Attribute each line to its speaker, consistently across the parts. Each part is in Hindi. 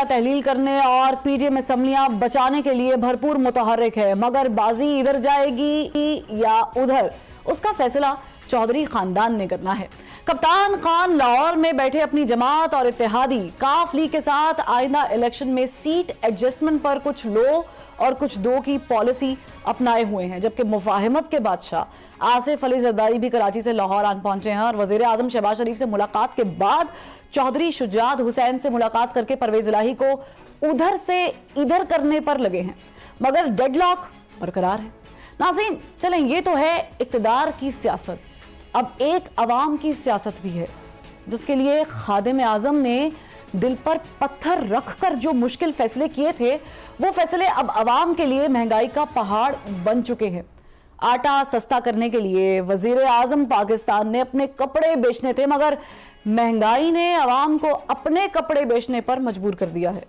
Speaker 1: मीडिया तहलील करने और पीटीएम असम्बलियां बचाने के लिए भरपूर मुतहर्रिक है, मगर बाजी इधर जाएगी या उधर, उसका फैसला चौधरी खानदान ने करना है। कप्तान खान लाहौर में बैठे अपनी जमात और इत्तेहादी काफ लीग के साथ आइंदा इलेक्शन में सीट एडजस्टमेंट पर कुछ लो और कुछ दो की पॉलिसी अपनाए हुए हैं, जबकि मुफाहिमत के बादशाह आसिफ अली जरदारी भी कराची से लाहौर आन पहुंचे हैं और वजीर आजम शहबाज शरीफ से मुलाकात के बाद चौधरी शुजात हुसैन से मुलाकात करके परवेज इलाही को उधर से इधर करने पर लगे हैं, मगर डेडलॉक बरकरार है। नाज़रीन, चलें, ये तो है इक्तदार की सियासत, अब एक अवाम की सियासत भी है, जिसके लिए खादिम आजम ने दिल पर पत्थर रखकर जो मुश्किल फैसले किए थे, वो फैसले अब अवाम के लिए महंगाई का पहाड़ बन चुके हैं। आटा सस्ता करने के लिए वजीर आजम पाकिस्तान ने अपने कपड़े बेचने थे, मगर महंगाई ने अवाम को अपने कपड़े बेचने पर मजबूर कर दिया है।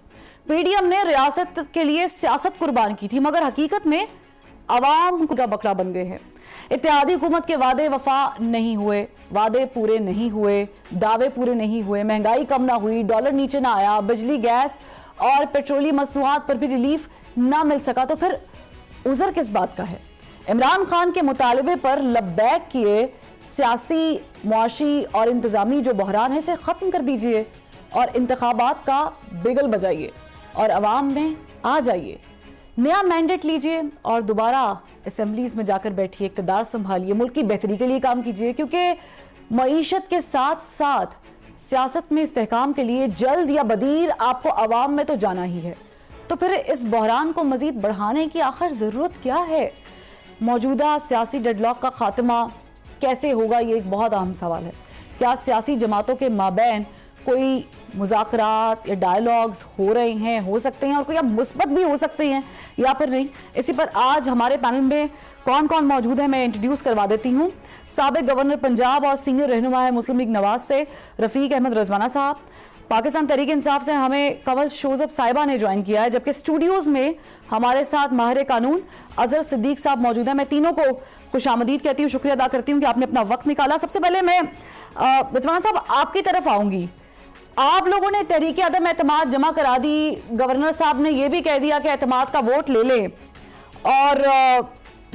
Speaker 1: पीडीएम ने रियासत के लिए सियासत कुर्बान की थी, मगर हकीकत में अवाम का बकरा बन गए हैं। इत्तेहादी हुकूमत के वादे वफा नहीं हुए, वादे पूरे नहीं हुए, दावे पूरे नहीं हुए, महंगाई कम ना हुई, डॉलर नीचे ना आया, बिजली गैस और पेट्रोलियम मसनूआत पर भी रिलीफ ना मिल सका, तो फिर उज़र किस बात का है? इमरान खान के मुतालबे पर लब्बैक किए सियासी, मुआशी और इंतजामी जो बहरान है, इसे खत्म कर दीजिए और इंतखाबात का बिगल बजाइए और अवाम में आ जाइए, नया मैंडेट लीजिए और दोबारा असेंबलीज में जाकर बैठिए, इक़्तिदार संभालिए, मुल्क की बेहतरी के लिए काम कीजिए, क्योंकि मईशत के साथ साथ सियासत में इस्तेहकाम के लिए जल्द या बदीर आपको अवाम में तो जाना ही है। तो फिर इस बहरान को मजीद बढ़ाने की आखिर ज़रूरत क्या है? मौजूदा सियासी डेडलॉक का खात्मा कैसे होगा, ये एक बहुत अहम सवाल है। क्या सियासी जमातों के माबैन कोई मुज़ाकरात या डायलॉग्स हो रहे हैं, हो सकते हैं, और कोई अब मुस्बत भी हो सकते हैं या फिर नहीं? इसी पर आज हमारे पैनल में कौन कौन मौजूद है, मैं इंट्रोड्यूस करवा देती हूँ। साबिक गवर्नर पंजाब और सीनियर रहनुमा है मुस्लिम लीग नवाज से रफ़ीक अहमद रजवाना साहब, पाकिस्तान तहरीक इंसाफ से हमें कंवल शोजब साहिबा ने ज्वाइन किया है, जबकि स्टूडियोज़ में हमारे साथ माहिर कानून अजहर सिद्दीक साहब मौजूद है। मैं तीनों को खुशामदीद कहती हूँ, शुक्रिया अदा करती हूँ कि आपने अपना वक्त निकाला। सबसे पहले मैं रजवाना साहब आपकी तरफ आऊँगी। आप लोगों ने तहरीक अदम एतमाद जमा करा दी, गवर्नर साहब ने यह भी कह दिया कि एतमाद का वोट ले लें, और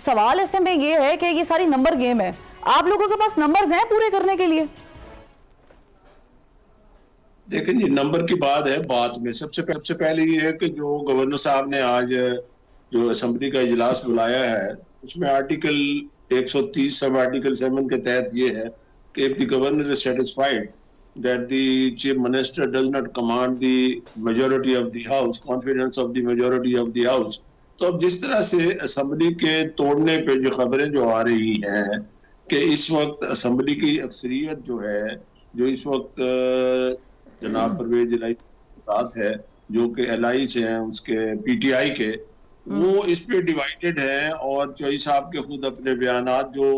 Speaker 1: सवाल ऐसे में ये है कि ये सारी नंबर गेम है, आप लोगों के पास नंबर्स हैं पूरे करने के लिए?
Speaker 2: देखें जी, नंबर की बात है बाद में। सबसे पहले ये है कि जो गवर्नर साहब ने आज जो असेंबली का इजलास बुलाया है, उसमें आर्टिकल 130 सब आर्टिकल 7 के तहत ये है कि if the governor is satisfied that the chief minister does not command the majority of the house, confidence of the majority of the house, तो अब जिस तरह से असेंबली के तोड़ने पे जो खबरें जो आ रही हैं कि इस वक्त असेंबली की अक्सरियत जो है, जो इस वक्त जनाब परवेज इलाही के साथ है, जो कि एलाइज हैं उसके पीटीआई के, वो इस पे डिवाइडेड है, और चौधरी साहब के खुद अपने बयानात जो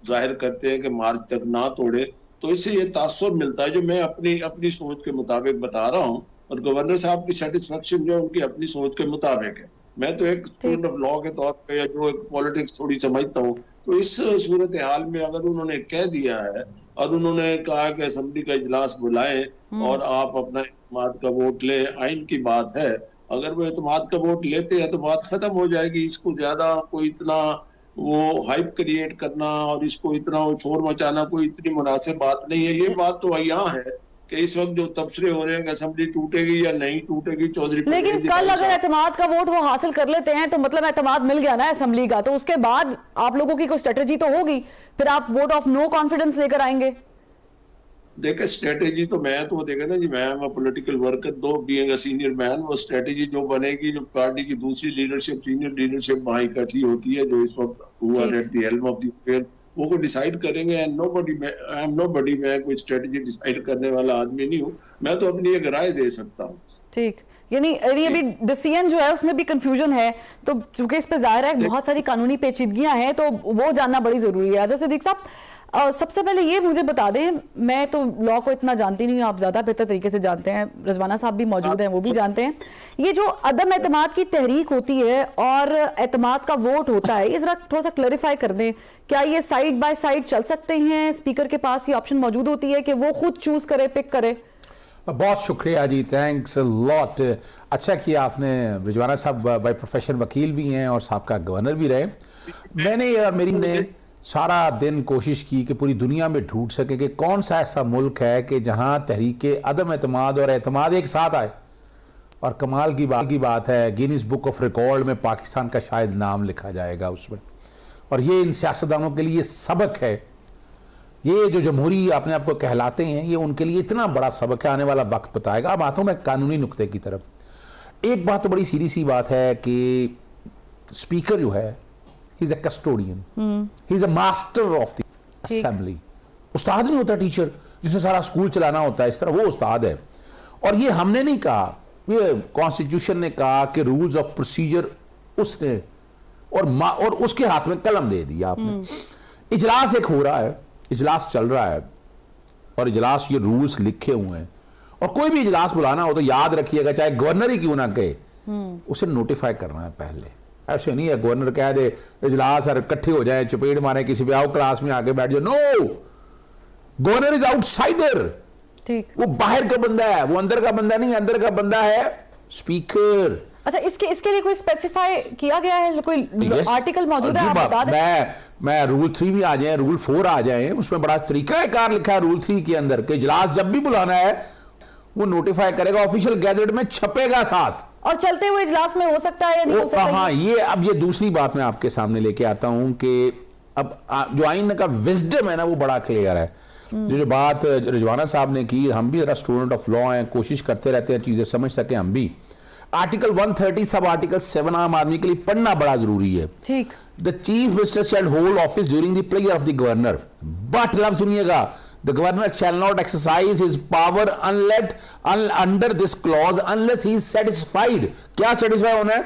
Speaker 2: जाहिर करते हैं कि मार्च तक ना तोड़े, तो इससे ये तासुर मिलता है, जो मैं अपनी सोच के मुताबिक बता रहा हूँ, और गवर्नर साहब की सेटिस्फेक्शन जो उनकी अपनी सोच के मुताबिक है। मैं तो एक स्टूडेंट ऑफ लॉ के तौर पे, या जो एक पॉलिटिक्स थोड़ी समझता हूँ, तो इस सूरत हाल में अगर उन्होंने कह दिया है और उन्होंने कहा कि असेंबली का इजलास बुलाएं और आप अपना एतमाद का वोट ले, आइन की बात है, अगर वो एतमाद का वोट लेते हैं तो बात खत्म हो जाएगी। इसको ज्यादा कोई इतना वो हाइप क्रिएट करना और इसको इतना शोर मचाना कोई इतनी मुनासिब बात नहीं है। ये बात तो यहाँ है कि इस वक्त जो तबसरे हो रहे हैं कि असेंबली टूटेगी या नहीं टूटेगी, चौधरी,
Speaker 1: लेकिन कल अगर एतमाद का वोट वो हासिल कर लेते हैं तो मतलब एतमाद मिल गया ना असेंबली का, तो उसके बाद आप लोगों की कोई स्ट्रेटेजी तो होगी, फिर आप वोट ऑफ नो कॉन्फिडेंस लेकर आएंगे।
Speaker 2: देखे स्ट्रेटेजी तो मैं तो देखे ना जी, मैं पॉलिटिकल वर्कर, दो बीइंग अ सीनियर मैन, वो स्ट्रेटेजी जो बनेगी, जो पार्टी की दूसरी लीडरशिप, सीनियर लीडरशिप वहां इकट्ठी होती है, जो इस वक्त हुआ at the helm of the affair, वो को डिसाइड करेंगे। एंड नोबडी, मैं कोई स्ट्रेटेजी डिसाइड करने वाला आदमी नहीं हूँ, मैं तो अपनी एक राय दे सकता हूँ।
Speaker 1: ठीक, यानी अभी डिसीजन जो है उसमें भी कंफ्यूजन है, तो चूंकि इस पे जाहिर है बहुत सारी कानूनी पेचीदगियां हैं, तो वो जानना बड़ी जरूरी है। अजहर सिद्दीक साहब, सबसे पहले ये मुझे बता दें, मैं तो लॉ को इतना जानती नहीं हूँ, आप ज्यादा बेहतर तरीके से जानते हैं, रजवाना साहब भी मौजूद हैं, वो भी जानते हैं। ये जो अदम एतमाद की तहरीक होती है और एतमाद का वोट होता है, ये जरा थोड़ा सा क्लैरिफाई कर दें, क्या ये साइड बाय साइड चल सकते हैं? स्पीकर के पास ये ऑप्शन मौजूद होती है कि वो खुद चूज करे, पिक करे?
Speaker 3: बहुत शुक्रिया जी, थैंक्स लॉट। अच्छा किया आपने, रिजवाना साहब बाय प्रोफेशन वकील भी हैं और साहब का गवर्नर भी रहे। मैंने मेरी ने सारा दिन कोशिश की कि पूरी दुनिया में ढूंढ सके कि कौन सा ऐसा मुल्क है कि जहां तहरीके अदम एतमाद और एतमाद एक साथ आए। और कमाल की बात है, गिनीज बुक ऑफ रिकॉर्ड में पाकिस्तान का शायद नाम लिखा जाएगा उसमें। और ये इन सियासतदानों के लिए सबक है, ये जो जमहूरी अपने आप को कहलाते हैं, ये उनके लिए इतना बड़ा सबक है, आने वाला वक्त बताएगा। अब आता हूं मैं कानूनी नुक्ते की तरफ। एक बात तो बड़ी सीधी सी बात है कि स्पीकर जो है, he is a custodian, he is a master of the assembly. उस्ताद नहीं होता टीचर जिसे सारा स्कूल चलाना होता है, इस तरह वो उस्ताद है। और ये हमने नहीं कहा, ये कॉन्स्टिट्यूशन ने कहा कि रूल्स ऑफ प्रोसीजर उसने और उसके हाथ में कलम दे दी आपने। इजलास एक हो रहा है, इजलास चल रहा है और इजलास ये रूल्स लिखे हुए हैं। और कोई भी इजलास बुलाना हो तो याद रखिएगा, चाहे गवर्नर ही क्यों ना कहे, उसे नोटिफाई करना है पहले। ऐसे नहीं है गवर्नर कह दे इजलास और इकट्ठे हो जाए, चपेट मारे किसी पे, आओ क्लास में आके बैठ जाओ। नो, गवर्नर इज आउटसाइडर,
Speaker 1: ठीक,
Speaker 3: वो बाहर का बंदा है, वो अंदर का बंदा नहीं, अंदर का बंदा है स्पीकर।
Speaker 1: अच्छा, इसके लिए कोई स्पेसिफाई किया गया है, कोई आर्टिकल मौजूद है? आप बता दें।
Speaker 3: मैं रूल 3 भी आ जाए, रूल 4 आ जाए, उसमें बड़ा तरीकाकार लिखा है रूल 3 के अंदर कि इजलास जब भी बुलाना है वो नोटिफाई करेगा, ऑफिशियल गैजेट में छपेगा साथ।
Speaker 1: और चलते हुए इजलास में हो सकता है या नहीं हो सकता?
Speaker 3: हाँ, ये दूसरी बात मैं आपके सामने लेके आता हूं कि अब जो आइन का विजडम है ना, वो बड़ा क्लियर है। जो बात रिजवाना साहब ने की, हम भी जरा स्टूडेंट ऑफ लॉ हैं, कोशिश करते रहते हैं चीजें समझ सके हम भी। आर्टिकल 130 सब आर्टिकल 7 आम आदमी के लिए पढ़ना बड़ा जरूरी है।
Speaker 1: ठीक।
Speaker 3: The chief minister shall hold office during the pleasure of the governor, but love सुनिएगा, the governor shall not exercise his power under this clause unless he is satisfied. क्या सेटिस्फाई होना है?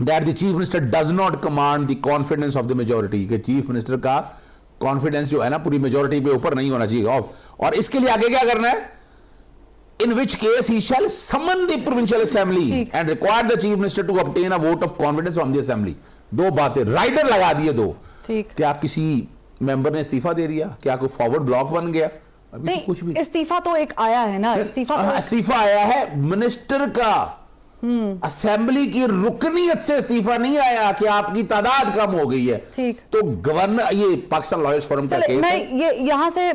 Speaker 3: That the chief minister does not command the confidence of the majority, कि चीफ मिनिस्टर का कॉन्फिडेंस जो है ना पूरी मेजोरिटी पे ऊपर नहीं होना चाहिए। और इसके लिए आगे क्या करना है? In which case he shall summon the provincial assembly and require the chief minister to obtain a vote of confidence from the assembly। दो बातें राइडर लगा दिए दो।
Speaker 1: ठीक।
Speaker 3: क्या किसी मेंबर ने इस्तीफा दे दिया? क्या कोई फॉरवर्ड ब्लॉक बन गया? अभी
Speaker 1: नहीं,
Speaker 3: तो कुछ भी
Speaker 1: इस्तीफा तो एक आया है ना,
Speaker 3: इस्तीफा आया है मिनिस्टर का, असेंबली की रुकनीयत से इस्तीफा नहीं आया कि आपकी तादाद कम हो गई है।
Speaker 1: ठीक।
Speaker 3: तो गवर्नर, ये पाकिस्तान लॉयर्स फोरम का केस
Speaker 1: मैं
Speaker 3: है।
Speaker 1: ये यहां से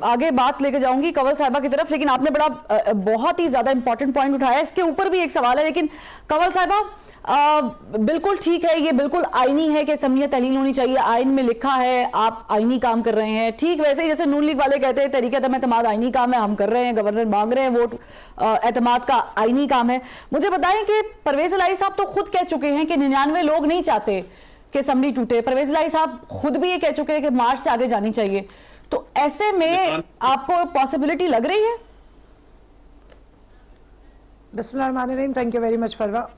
Speaker 1: आगे बात लेके जाऊंगी कंवल साहिबा की तरफ, लेकिन आपने बड़ा बहुत ही ज्यादा इंपॉर्टेंट पॉइंट उठाया। इसके ऊपर भी एक सवाल है, लेकिन कंवल साहिबा बिल्कुल ठीक है, ये बिल्कुल आईनी है कि असम्बलियां तहलील होनी चाहिए, आइन में लिखा है, आप आईनी काम कर रहे हैं। ठीक वैसे ही जैसे नून लीग वाले कहते हैं तरीके एतमाद आईनी काम है, हम कर रहे हैं, गवर्नर मांग रहे हैं वोट, एतमाद का आईनी काम है। मुझे बताएं कि परवेज इलाही साहब तो खुद कह चुके हैं कि 99 लोग नहीं चाहते कि असम्बली टूटे। परवेज इलाही साहब खुद भी ये कह चुके हैं कि मार्च से आगे जानी चाहिए। तो ऐसे में आपको पॉसिबिलिटी लग रही है?
Speaker 4: बिस्मिल्लाहिर्रहमानिर्रहीम, थैंक यू वेरी मच फरवा।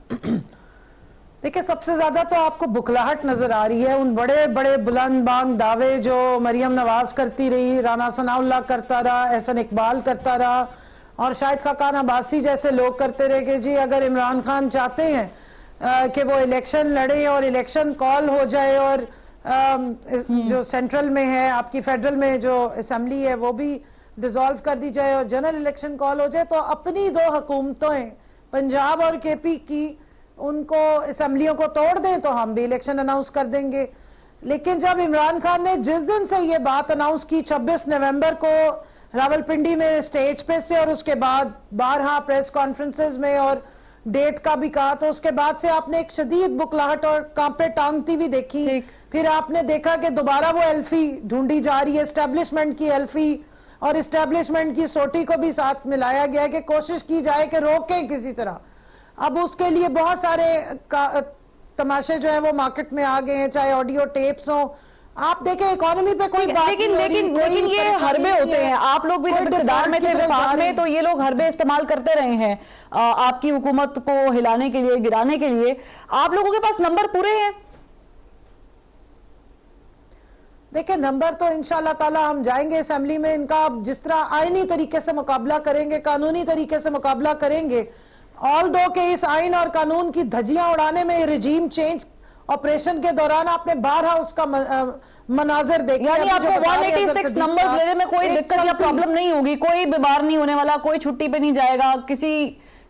Speaker 4: देखिए, सबसे ज्यादा तो आपको बुखलाहट नजर आ रही है उन बड़े बड़े बुलंद बांग दावे जो मरियम नवाज करती रही, राना सनाउल्लाह करता रहा, एहसन इकबाल करता रहा और शाहिद खाकान अब्बासी जैसे लोग करते रहे कि जी अगर इमरान खान चाहते हैं कि वो इलेक्शन लड़े और इलेक्शन कॉल हो जाए और जो सेंट्रल में है, आपकी फेडरल में जो असेंबली है वो भी डिसॉल्व कर दी जाए और जनरल इलेक्शन कॉल हो जाए, तो अपनी दो हुकूमतें पंजाब और केपी की उनको असेंबलियों को तोड़ दें तो हम भी इलेक्शन अनाउंस कर देंगे। लेकिन जब इमरान खान ने जिस दिन से ये बात अनाउंस की 26 नवंबर को रावलपिंडी में स्टेज पे से और उसके बाद 12 प्रेस कॉन्फ्रेंसेस में और डेट का भी कहा, तो उसके बाद से आपने एक शदीद बुखलाहट और कांपे टांगती भी देखी। फिर आपने देखा कि दोबारा वो एल्फी ढूंढी जा रही है, एस्टेब्लिशमेंट की एल्फी, और एस्टेब्लिशमेंट की सोटी को भी साथ मिलाया गया कि कोशिश की जाए कि रोकें किसी तरह। अब उसके लिए बहुत सारे तमाशे जो है वो मार्केट में आ गए हैं, चाहे ऑडियो टेप्स हो। आप देखें इकोनॉमी पे कोई बात
Speaker 1: लेकिन ये हरबे होते हैं। आप लोग भी जब इक़्तिदार में थे वफाक में, तो ये लोग हरबे इस्तेमाल करते रहे हैं आपकी हुकूमत को हिलाने के लिए, गिराने के लिए। आप लोगों के पास नंबर पूरे हैं?
Speaker 4: देखिए, नंबर तो इंशाल्लाह ताला हम जाएंगे असेंबली में, इनका जिस तरह आईनी तरीके से मुकाबला करेंगे, कानूनी तरीके से मुकाबला करेंगे। ऑल दो के इस आइन और कानून की धज्जियां उड़ाने में रिजीम चेंज ऑपरेशन के दौरान आपने 12 उसका मनाजर देखे।
Speaker 1: यानी
Speaker 4: अभी जो
Speaker 1: आपको
Speaker 4: बता रहे हैं
Speaker 1: 186
Speaker 4: सदीक
Speaker 1: नंबर्स
Speaker 4: साहब,
Speaker 1: लेने में कोई
Speaker 4: एक
Speaker 1: दिक्कत या
Speaker 4: something-
Speaker 1: प्रॉब्लम नहीं होगी, कोई बीमार नहीं होने वाला, कोई छुट्टी पे नहीं जाएगा,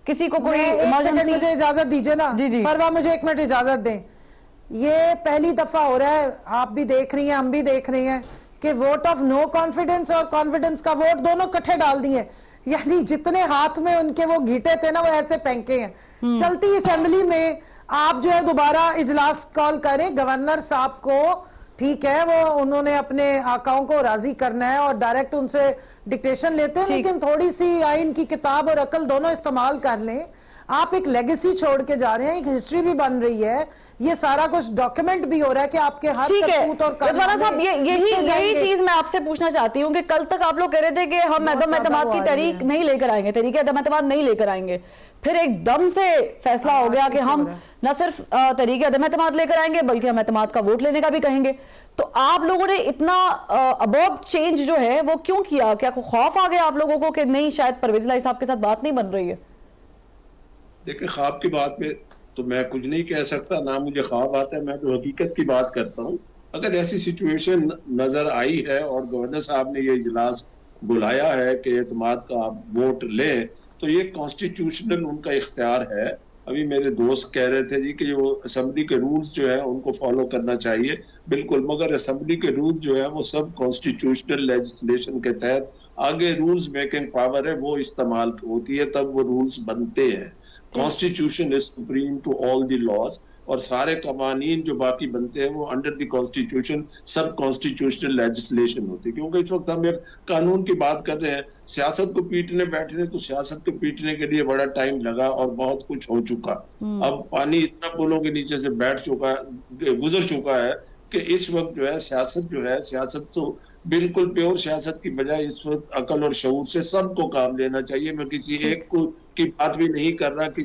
Speaker 1: किसी को कोई
Speaker 4: मैं एक सेकंड
Speaker 1: इमरजेंसी।
Speaker 4: मुझे इजाजत दीजिए ना।
Speaker 1: जी, जी।
Speaker 4: परवा मुझे 1 मिनट इजाजत दें। ये पहली दफा हो रहा है, आप भी देख रही हैं, हम भी देख रहे हैं कि वोट ऑफ नो कॉन्फिडेंस और कॉन्फिडेंस का वोट दोनों इकट्ठे डाल दिए। यानी जितने हाथ में उनके वो गीटे थे ना, वो ऐसे फेंके हैं। चलती असेंबली में आप जो है दोबारा इजलास कॉल करें गवर्नर साहब को, ठीक है, वो उन्होंने अपने आकाओं को राजी करना है और डायरेक्ट उनसे डिक्टेशन लेते हैं,
Speaker 1: ठीक।
Speaker 4: लेकिन थोड़ी सी आइन की किताब और अकल दोनों इस्तेमाल कर लें। आप एक लेगेसी छोड़ के जा रहे हैं, एक हिस्ट्री भी बन रही है, ये सारा कुछ डॉक्यूमेंट भी हो रहा है कि आपके हर
Speaker 1: ठीक है
Speaker 4: करतूत और
Speaker 1: रिजवाना साहब, यही
Speaker 4: लिखते जाएंगे।
Speaker 1: चीज मैं आपसे पूछना चाहती हूँ कि कल तक आप लोग कह रहे थे कि हम
Speaker 4: बहुत
Speaker 1: अदम
Speaker 4: ज्यादा
Speaker 1: एतमाद
Speaker 4: वो
Speaker 1: की
Speaker 4: आ रही
Speaker 1: तहरीक
Speaker 4: है।
Speaker 1: नहीं लेकर आएंगे, तरीके अदम एतमाद नहीं लेकर आएंगे, फिर एकदम से फैसला हो गया कि हम न सिर्फ तरीके अदम एतमाद लेकर आएंगे बल्कि हम एतमाद का वोट लेने का भी कहेंगे। तो आप लोगों ने इतना अबॉर्ड चेंज जो है वो क्यों किया? क्या खौफ आ गया आप लोगों को कि नहीं शायद परवेज इलाही साहब के साथ बात नहीं बन रही है?
Speaker 2: देखिए, ख्वाब की बात में तो मैं कुछ नहीं कह सकता, ना मुझे ख्वाब आता है, मैं तो हकीकत की बात करता हूँ। अगर ऐसी सिचुएशन नजर आई है और गवर्नर साहब ने ये इजलास बुलाया है कि एतमाद का आप वोट लें, तो ये कॉन्स्टिट्यूशनल उनका इख्तियार है। अभी मेरे दोस्त कह रहे थे जी कि वो असेंबली के रूल्स जो है उनको फॉलो करना चाहिए, बिल्कुल, मगर असेंबली के रूल जो है वो सब कॉन्स्टिट्यूशनल लेजिस्लेशन के तहत आगे रूल्स मेकिंग पावर है वो इस्तेमाल होती है, तब वो रूल्स बनते हैं। Constitution is supreme to all the laws, और सारे कवानीन जो बाकी बनते हैं वो अंडर द कॉन्स्टिट्यूशन सब कॉन्स्टिट्यूशनल लेजिस्लेशन होती है। क्योंकि इस वक्त हम एक कानून की बात कर रहे हैं, सियासत को पीटने बैठ रहे हैं, तो सियासत को पीटने के लिए बड़ा टाइम लगा और बहुत कुछ हो चुका। अब पानी इतना पुलों के नीचे से गुजर चुका है कि इस वक्त जो है सियासत तो बिल्कुल प्योर सियासत की बजाय इस वक्त अकल और शऊर से सबको काम लेना चाहिए। मैं किसी एक को की बात भी नहीं कर रहा, किसी